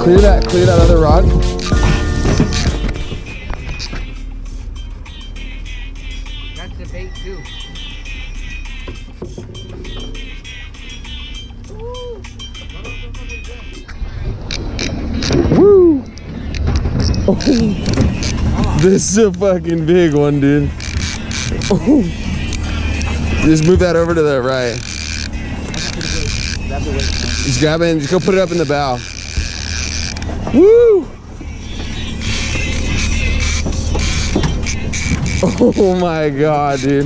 Clear that other rod. That's the bait too. Woo! Oh, this is a fucking big one, dude. Oh. Just move that over to the right. Just grab it and just go put it up in the bow. Woo! Oh my god, dude.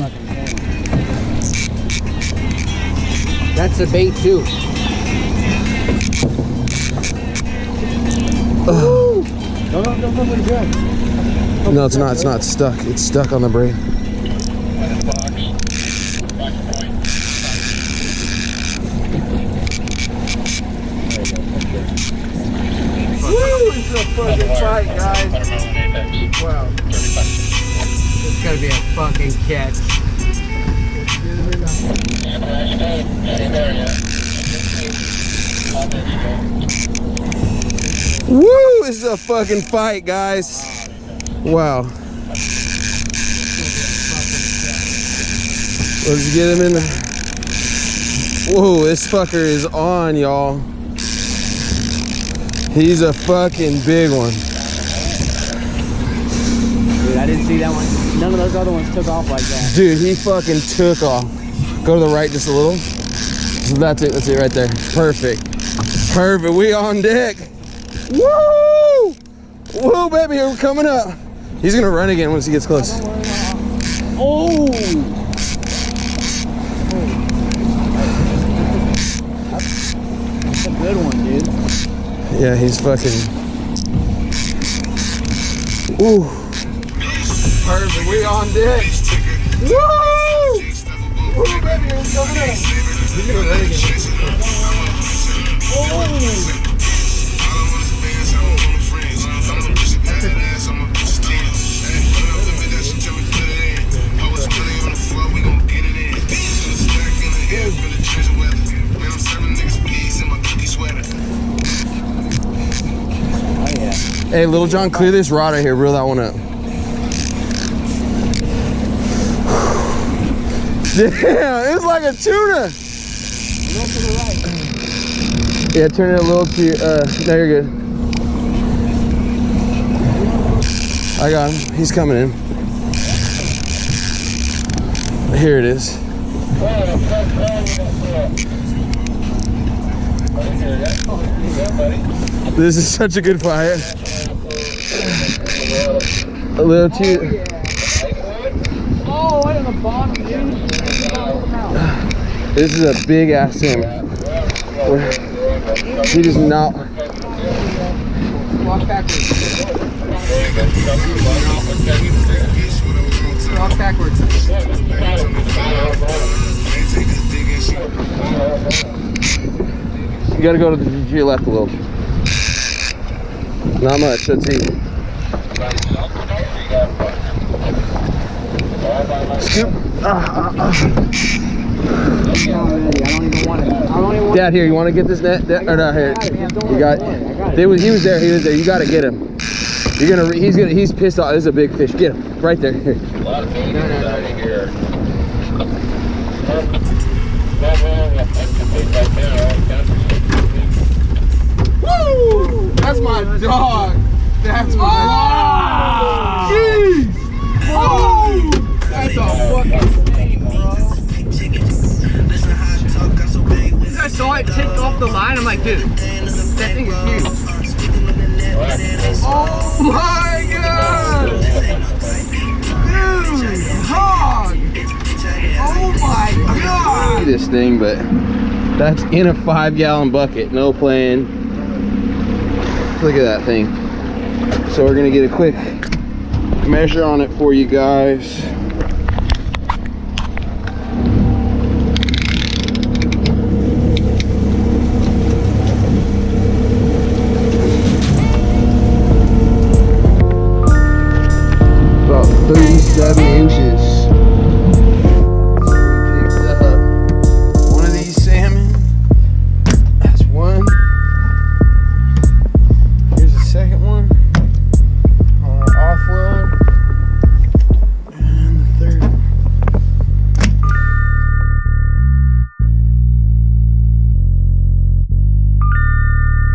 That's the bait too. No, it's not. It's not stuck. It's stuck on the braid. Woo! It's a fucking fight, guys. Wow. It's gonna be a fucking catch. Woo! This is a fucking fight, guys. Wow. Let's get him in the... Whoa, this fucker is on, y'all. He's a fucking big one. Dude, I didn't see that one. None of those other ones took off like that. Dude, he fucking took off. Go to the right just a little. So that's it right there. Perfect. Perfect, we on deck. Woo! Woo, baby, we're coming up. He's gonna run again once he gets close. Oh! That's a good one, dude. Yeah, he's fucking... Ooh. Perfect, we on deck. Woo! Woo, baby, we're coming up. He's gonna run again. Oh! Hey, Little John, clear this rod right here. Reel that one up. Damn, it's like a tuna. A little to the right. Yeah, turn it a little to, no, you're good. I got him. He's coming in. Here it is. This is such a good fight. A little too. Oh, right on the bottom, dude. This is a big ass salmon. He does not. Walk backwards. Walk backwards. You gotta go to your left a little. Not much, let's see. Scoop. Dad, here, you want to get this net? Or not here? You got. He was there. You got to get him. He's pissed off. This is a big fish. Get him right there. Here. Woo! That's my dog. That's my dog. Jeez. Oh! That's a fucking thing, bro. I saw it take off the line. I'm like, dude, that thing is huge. Oh my god! Dude, hog! Oh my god! This thing, but that's in a 5-gallon bucket. No playing. Look at that thing. So we're gonna get a quick measure on it for you guys.